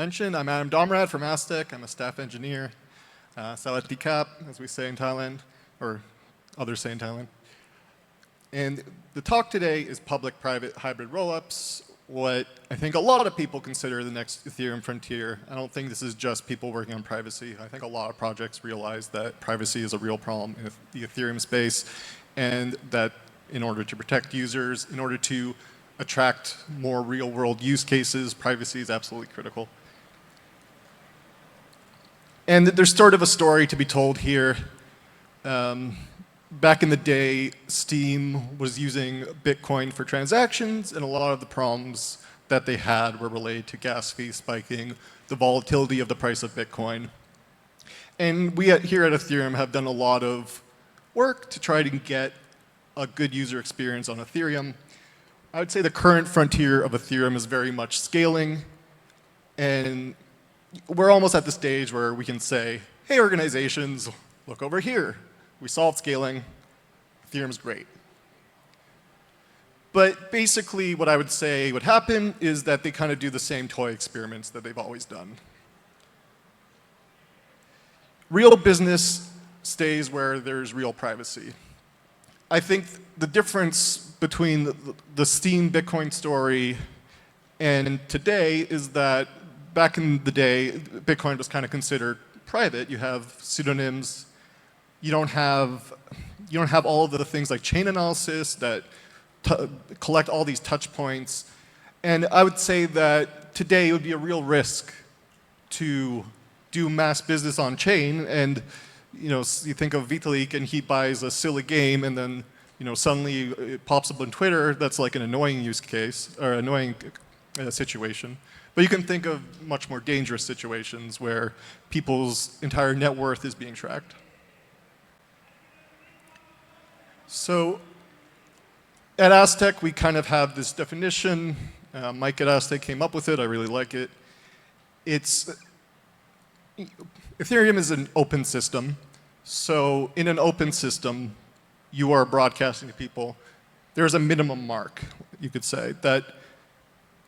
mentioned, I'm Domurad from Aztec. I'm a staff engineer. Salat Dikap, as we say in Thailand, or others say in Thailand. And the talk today is public-private hybrid rollups, what I think a lot of people consider the next Ethereum frontier. I don't think this is just people working on privacy. I think a lot of projects realize that privacy is a real problem in the Ethereum space, and that in order to protect users, in order to attract more real-world use cases, privacy is absolutely critical. And there's sort of a story to be told here. Back in the day, Steam was using Bitcoin for transactions, and a lot of the problems that they had were related to gas fees spiking, the volatility of the price of Bitcoin. And we here at Ethereum have done a lot of work to try to get a good user experience on Ethereum. I would say the current frontier of Ethereum is very much scaling, and we're almost at the stage where we can say, hey, organizations, look over here. We solved scaling. Ethereum's great. But basically, what I would say would happen is that they kind of do the same toy experiments that they've always done. Real business stays where there's real privacy. I think the difference between the Steam Bitcoin story and today is that back in the day, Bitcoin was kind of considered private. You have pseudonyms. You don't have all of the things like chain analysis that collect all these touch points. And I would say that today it would be a real risk to do mass business on chain. And you think of Vitalik and he buys a silly game and then suddenly it pops up on Twitter. That's like an annoying use case or annoying situation. But you can think of much more dangerous situations where people's entire net worth is being tracked. So at Aztec, we kind of have this definition. Mike at Aztec came up with it. I really like it. Ethereum is an open system. So in an open system, you are broadcasting to people. There's a minimum mark, you could say, that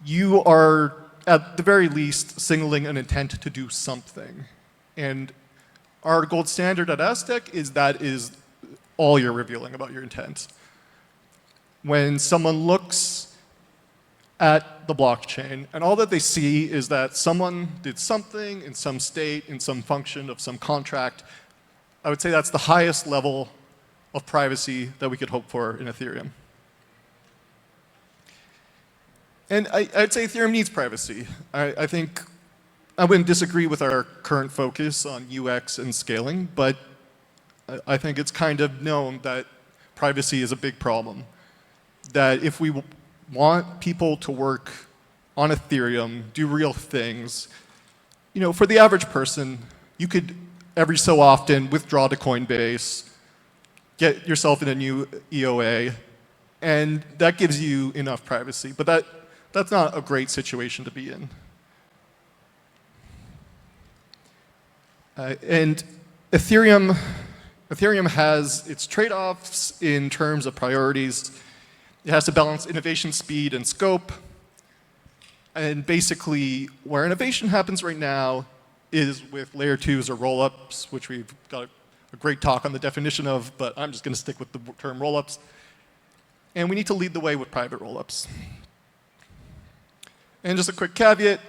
you are, at the very least, signaling an intent to do something. And our gold standard at Aztec is that is all you're revealing about your intent. When someone looks at the blockchain and all that they see is that someone did something in some state, in some function of some contract, I would say that's the highest level of privacy that we could hope for in Ethereum. And I'd say Ethereum needs privacy. I think I wouldn't disagree with our current focus on UX and scaling, but I think it's kind of known that privacy is a big problem. That if we want people to work on Ethereum, do real things, for the average person, you could every so often withdraw to Coinbase, get yourself in a new EOA, and that gives you enough privacy. But that's not a great situation to be in. And Ethereum has its trade-offs in terms of priorities. It has to balance innovation speed and scope. And basically, where innovation happens right now is with layer 2s or rollups, which we've got a great talk on the definition of, but I'm just going to stick with the term rollups. And we need to lead the way with private rollups. And just a quick caveat,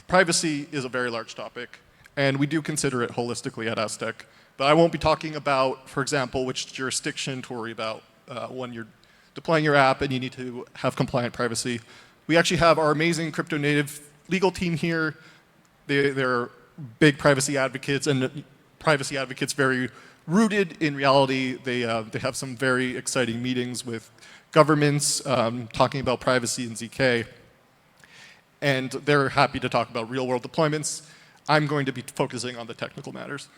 privacy is a very large topic, and we do consider it holistically at Aztec. But I won't be talking about, for example, which jurisdiction to worry about when you're deploying your app and you need to have compliant privacy. We actually have our amazing crypto native legal team here. They're big privacy advocates, and privacy advocates very rooted in reality. They have some very exciting meetings with governments talking about privacy and ZK. And they're happy to talk about real-world deployments. I'm going to be focusing on the technical matters.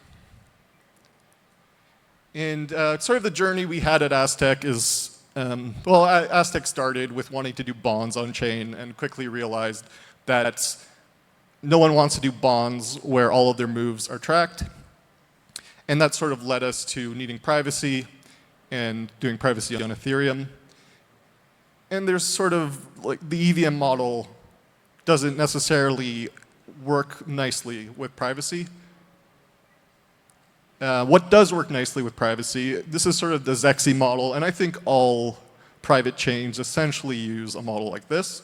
And sort of the journey we had at Aztec is, Aztec started with wanting to do bonds on chain and quickly realized that no one wants to do bonds where all of their moves are tracked. And that sort of led us to needing privacy and doing privacy on Ethereum. And there's sort of like the EVM model doesn't necessarily work nicely with privacy. What does work nicely with privacy? This is sort of the Zexi model, and I think all private chains essentially use a model like this.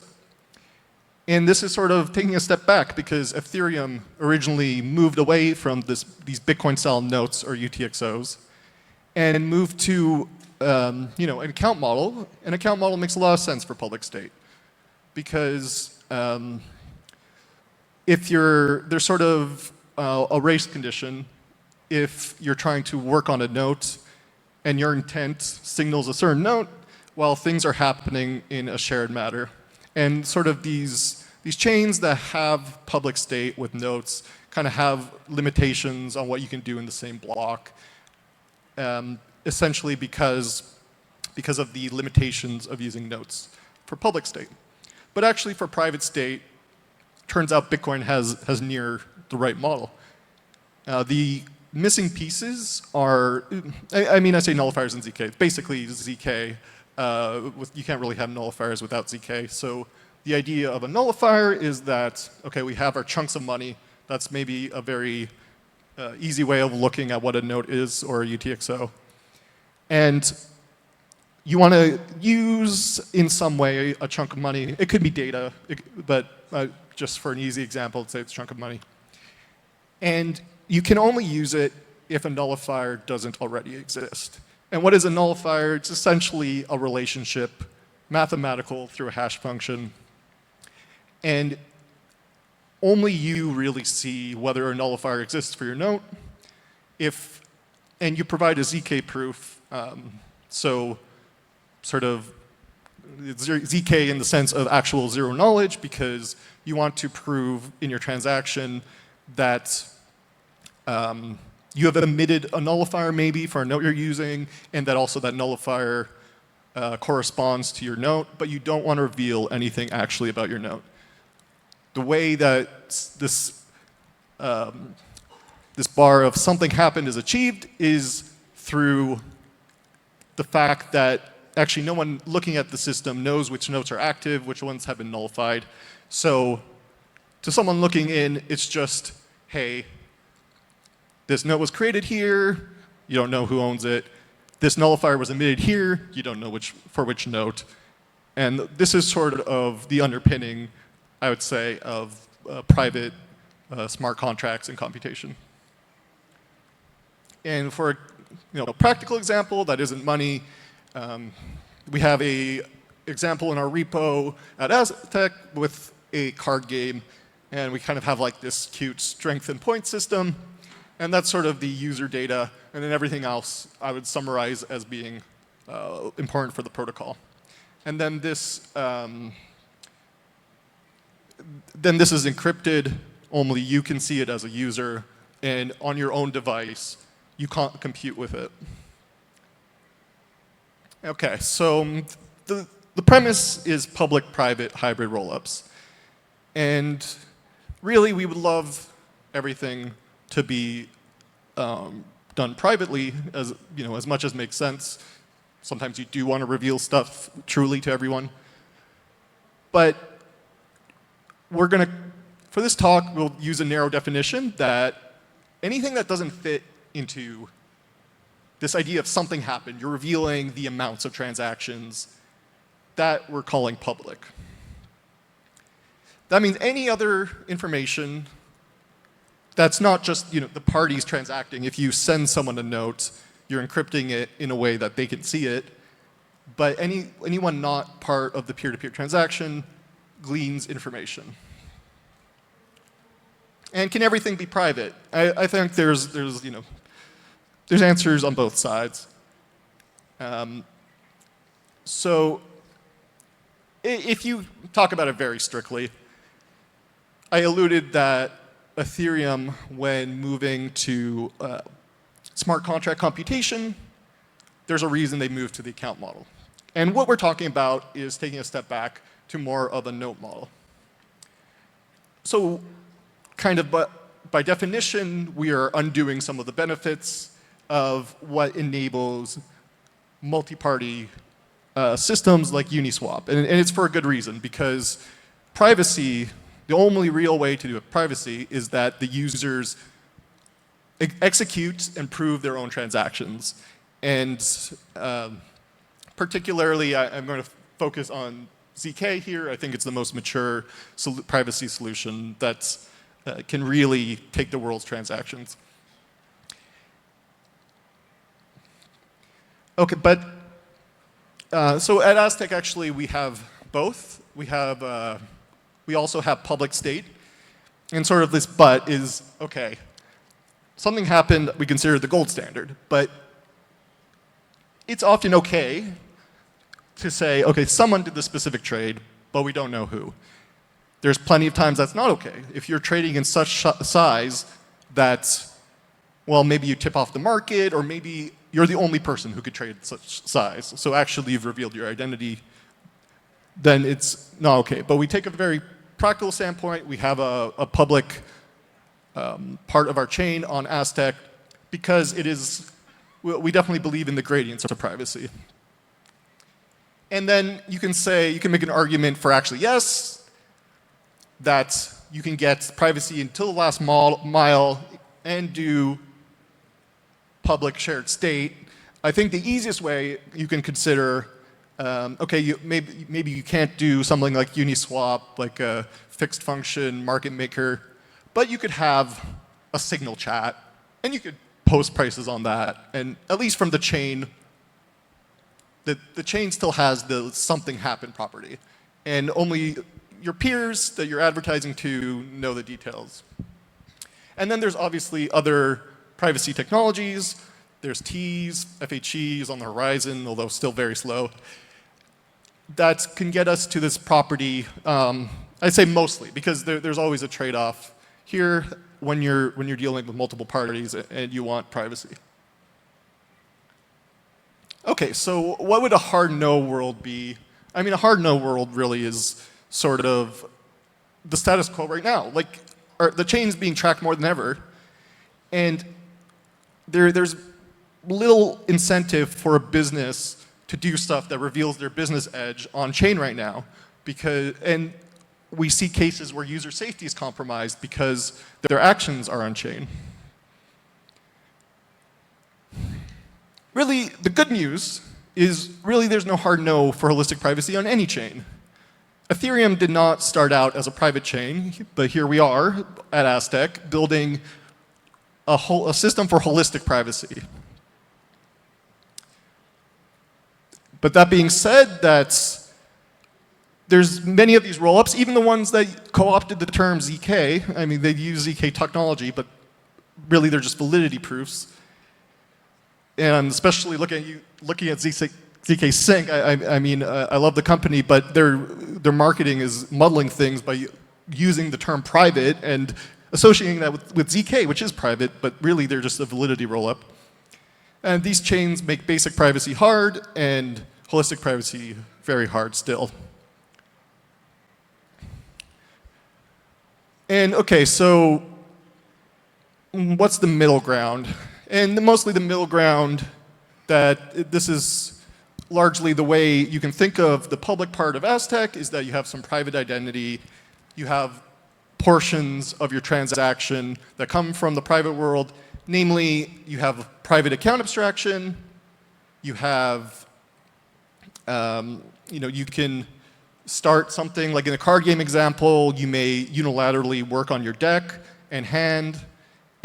And this is sort of taking a step back because Ethereum originally moved away from these Bitcoin-style notes or UTXOs and moved to an account model. An account model makes a lot of sense for public state because if there's sort of a race condition. If you're trying to work on a note and your intent signals a certain note while things are happening in a shared matter. And sort of these chains that have public state with notes kind of have limitations on what you can do in the same block, essentially because of the limitations of using notes for public state. But actually for private state, turns out Bitcoin has near the right model. The missing pieces are, I say nullifiers and ZK. Basically ZK, you can't really have nullifiers without ZK. So the idea of a nullifier is that, okay, we have our chunks of money. That's maybe a very easy way of looking at what a note is or a UTXO. And you want to use, in some way, a chunk of money. It could be data, but just for an easy example, let's say it's a chunk of money. And you can only use it if a nullifier doesn't already exist. And what is a nullifier? It's essentially a relationship, mathematical through a hash function. And only you really see whether a nullifier exists for your note. And you provide a ZK proof, so sort of it's ZK in the sense of actual zero knowledge because you want to prove in your transaction that you have emitted a nullifier maybe for a note you're using, and that also that nullifier corresponds to your note, but you don't want to reveal anything actually about your note. The way that this bar of something happened is achieved is through the fact that actually no one looking at the system knows which notes are active, which ones have been nullified. So to someone looking in, it's just, hey, this note was created here, you don't know who owns it. This nullifier was emitted here, you don't know for which note. And this is sort of the underpinning, I would say, of private smart contracts and computation. And for a practical example that isn't money, we have a example in our repo at Aztec with a card game, and we kind of have like this cute strength and point system. And that's sort of the user data, and then everything else I would summarize as being important for the protocol. And then this is encrypted. Only you can see it as a user, and on your own device, you can't compute with it. Okay, so the premise is public-private hybrid rollups, and really we would love everything to be done privately, as much as makes sense. Sometimes you do want to reveal stuff truly to everyone. But for this talk, we'll use a narrow definition that anything that doesn't fit into this idea of something happened, you're revealing the amounts of transactions, that we're calling public. That means any other information that's not just the parties transacting. If you send someone a note, you're encrypting it in a way that they can see it. But anyone not part of the peer-to-peer transaction gleans information. And can everything be private? I think there's answers on both sides. So if you talk about it very strictly, I alluded that Ethereum, when moving to smart contract computation, there's a reason they moved to the account model. And what we're talking about is taking a step back to more of a note model. So kind of by definition, we are undoing some of the benefits of what enables multi-party systems like Uniswap. And it's for a good reason, because privacy The only real way to do privacy is that the users execute and prove their own transactions. And particularly, I'm going to focus on ZK here. I think it's the most mature privacy solution that can really take the world's transactions. Okay, but so at Aztec, actually, we have both. We also have public state. And sort of this but is, okay, something happened, we consider the gold standard. But it's often okay to say, okay, someone did this specific trade, but we don't know who. There's plenty of times that's not okay. If you're trading in such size that, well, maybe you tip off the market, or maybe you're the only person who could trade such size. So actually you've revealed your identity, then it's not okay. But we take a very practical standpoint. We have a public part of our chain on Aztec because it is, we definitely believe in the gradients of privacy. And then you can say, you can make an argument for actually, yes, that you can get privacy until the last mile and do public shared state. I think the easiest way you can consider, okay, maybe you can't do something like Uniswap, like a fixed function market maker, but you could have a signal chat, and you could post prices on that. And at least from the chain, the chain still has the something happened property. And only your peers that you're advertising to know the details. And then there's obviously other privacy technologies. There's Ts, FHEs on the horizon, although still very slow, that can get us to this property. I'd say mostly, because there's always a trade-off here when you're dealing with multiple parties and you want privacy. Okay, so what would a hard no world be? I mean, a hard no world really is sort of the status quo right now. Like, the chain's being tracked more than ever, and there's little incentive for a business to do stuff that reveals their business edge on chain right now, and we see cases where user safety is compromised because their actions are on chain. Really, the good news is really there's no hard no for holistic privacy on any chain. Ethereum did not start out as a private chain, but here we are at Aztec building a system for holistic privacy. But that being said, there's many of these rollups, even the ones that co-opted the term ZK. I mean, they use ZK technology, but really they're just validity proofs. And especially looking at ZK Sync, I mean, I love the company, but their marketing is muddling things by using the term private and associating that with ZK, which is private, but really they're just a validity rollup. And these chains make basic privacy hard and holistic privacy very hard still. And okay, so what's the middle ground? And mostly the middle ground, that this is largely the way you can think of the public part of Aztec, is that you have some private identity, you have portions of your transaction that come from the private world, namely you have private account abstraction, you have, you can start something like in a card game example, you may unilaterally work on your deck and hand,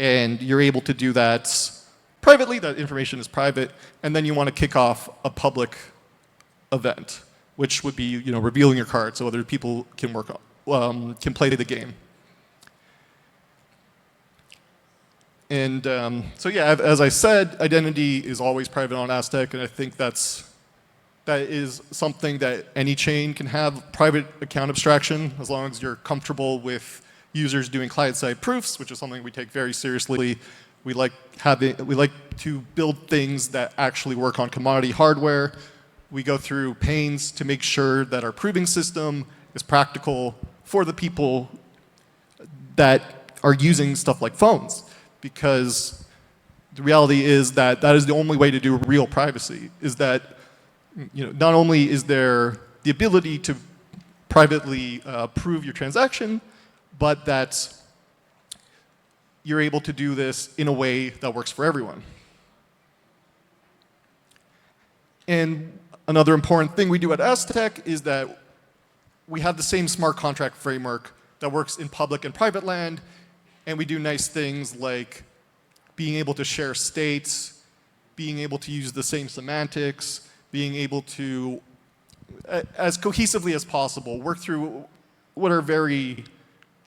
and you're able to do that privately. That information is private, and then you want to kick off a public event, which would be revealing your card so other people can can play the game. And so yeah, as I said, identity is always private on Aztec, and I think that is something that any chain can have, private account abstraction, as long as you're comfortable with users doing client-side proofs, which is something we take very seriously. We like to build things that actually work on commodity hardware. We go through pains to make sure that our proving system is practical for the people that are using stuff like phones, because the reality is that is the only way to do real privacy, is that not only is there the ability to privately prove your transaction, but that you're able to do this in a way that works for everyone. And another important thing we do at Aztec is that we have the same smart contract framework that works in public and private land, and we do nice things like being able to share states, being able to use the same semantics, being able to, as cohesively as possible, work through what are very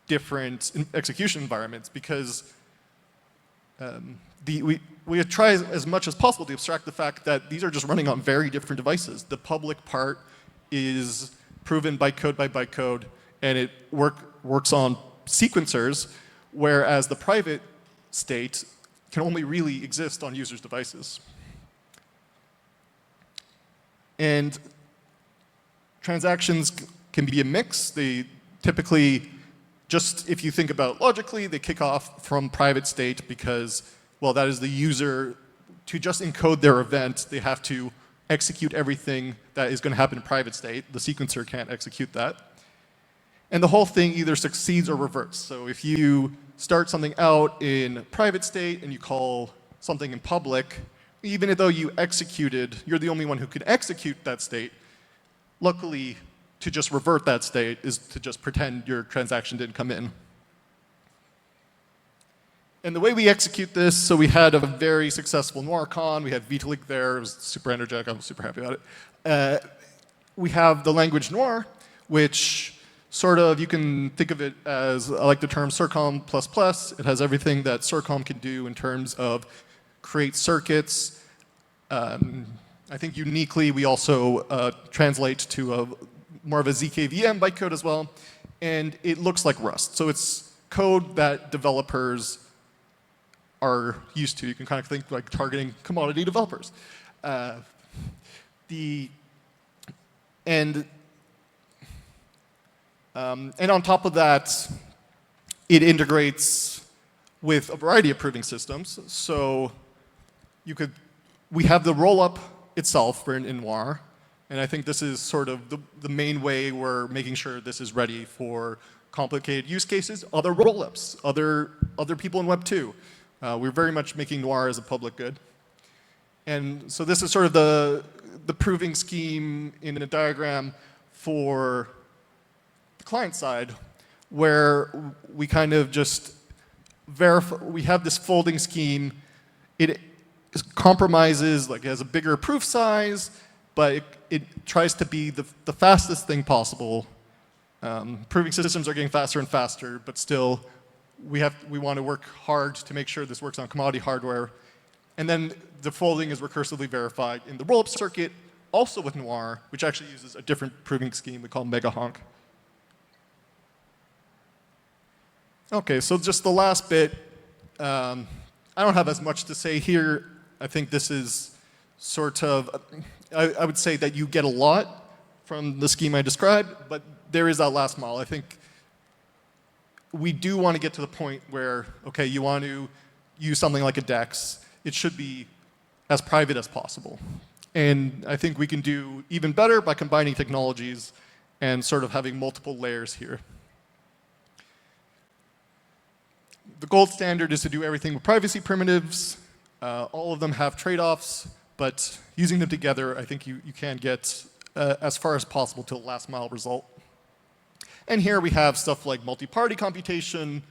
different execution environments, because we try as much as possible to abstract the fact that these are just running on very different devices. The public part is proven bytecode by bytecode, and it works on sequencers, whereas the private state can only really exist on users' devices. And transactions can be a mix. They typically, just if you think about logically, they kick off from private state because, well, that is the user. To just encode their event, they have to execute everything that is going to happen in private state. The sequencer can't execute that. And the whole thing either succeeds or reverts. So if you start something out in private state and you call something in public, even though you executed, you're the only one who can execute that state. Luckily, to just revert that state is to just pretend your transaction didn't come in. And the way we execute this, so we had a very successful NoirCon. We had Vitalik there. It was super energetic. I was super happy about it. We have the language Noir, which sort of, you can think of it as, I like the term Circom++. It has everything that Circom can do in terms of create circuits. I think uniquely, we also translate to more of a ZKVM bytecode as well. And it looks like Rust. So it's code that developers are used to. You can kind of think like targeting commodity developers. And on top of that, it integrates with a variety of proving systems. So we have the rollup itself for in Noir, and I think this is sort of the main way we're making sure this is ready for complicated use cases, other rollups, other people in Web 2. We're very much making Noir as a public good. And so this is sort of the proving scheme in a diagram for the client side, where we kind of just verify. We have this folding scheme. It compromises, like it has a bigger proof size, but it tries to be the fastest thing possible. Proving systems are getting faster and faster, but still, we want to work hard to make sure this works on commodity hardware. And then the folding is recursively verified in the rollup circuit, also with Noir, which actually uses a different proving scheme we call MegaHonk. OK, so just the last bit. I don't have as much to say here. I think this is sort of, I would say that you get a lot from the scheme I described, but there is that last mile. I think we do want to get to the point where, OK, you want to use something like a DEX. It should be as private as possible. And I think we can do even better by combining technologies and sort of having multiple layers here. The gold standard is to do everything with privacy primitives. All of them have trade-offs, but using them together, I think you can get as far as possible to a last mile result. And here we have stuff like multi-party computation.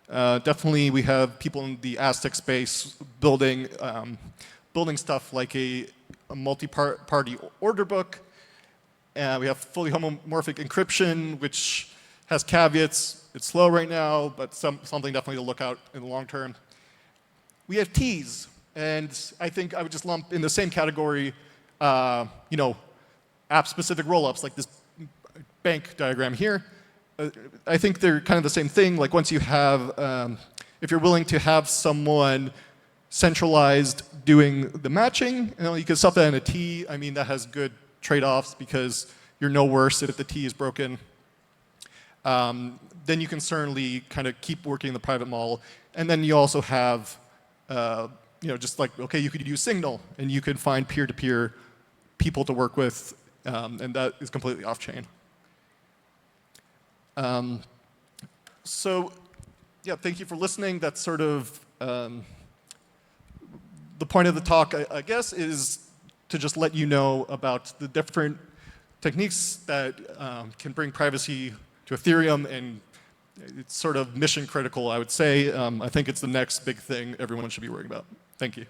Definitely, we have people in the Aztec space building stuff like a multi-party order book. We have fully homomorphic encryption, which has caveats. It's slow right now, but something definitely to look out in the long term. We have T's, and I think I would just lump in the same category, app-specific rollups, like this bank diagram here. I think they're kind of the same thing. Like once you have, if you're willing to have someone centralized doing the matching, you can stuff that in a T. I mean, that has good trade-offs because you're no worse if the T is broken. Then you can certainly kind of keep working the private model. And then you also have, just like, OK, you could use Signal, and you could find peer-to-peer people to work with, and that is completely off-chain. So, yeah, thank you for listening. That's sort of the point of the talk, I guess, is to just let you know about the different techniques that can bring privacy to Ethereum, and it's sort of mission critical, I would say. I think it's the next big thing everyone should be worrying about. Thank you.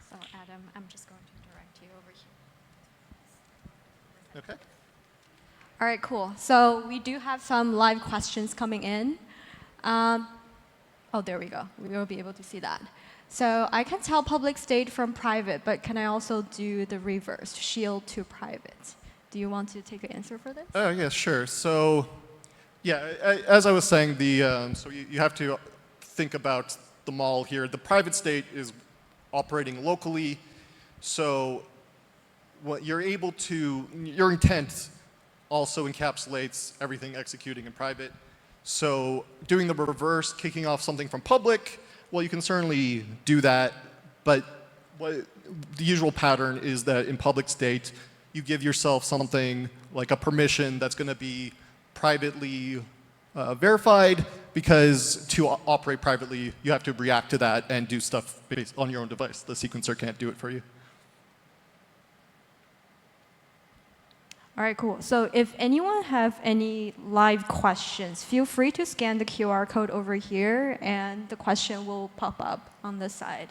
So Adam, I'm just going to direct you over here. Okay. All right, cool. So we do have some live questions coming in. Oh, there we go. We will be able to see that. So I can tell public state from private, but can I also do the reverse, shield to private? Do you want to take the answer for this? Oh, yeah, sure. So, yeah, as I was saying, so you have to think about the model here. The private state is operating locally, so what you're able to, your intent also encapsulates everything executing in private. So doing the reverse, kicking off something from public, well, you can certainly do that, but the usual pattern is that in public state, you give yourself something like a permission that's going to be privately verified, because to operate privately, you have to react to that and do stuff based on your own device. The sequencer can't do it for you. All right, cool. So if anyone have any live questions, feel free to scan the QR code over here, and the question will pop up on the side.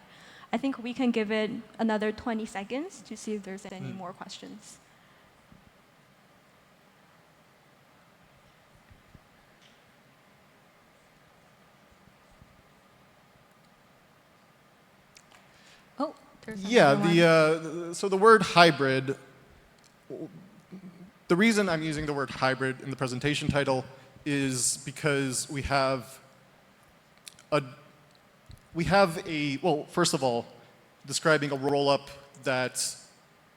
I think we can give it another 20 seconds to see if there's any more questions. Oh, there's another one. So the word hybrid, the reason I'm using the word hybrid in the presentation title is because we have well, first of all, describing a rollup that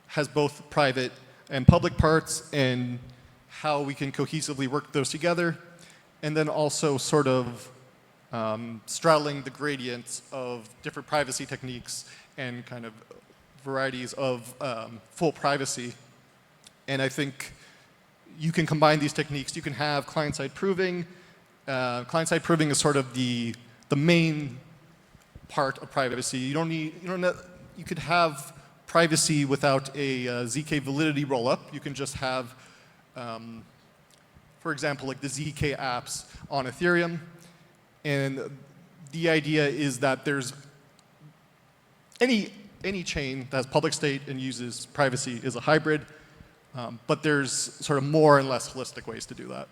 has both private and public parts and how we can cohesively work those together, and then also sort of straddling the gradients of different privacy techniques and kind of varieties of full privacy. And I think you can combine these techniques. You can have client-side proving. Client-side proving is sort of the main part of privacy. You could have privacy without a ZK validity rollup. You can just have, for example, like the ZK apps on Ethereum. And the idea is that there's any chain that has public state and uses privacy is a hybrid. But there's sort of more and less holistic ways to do that.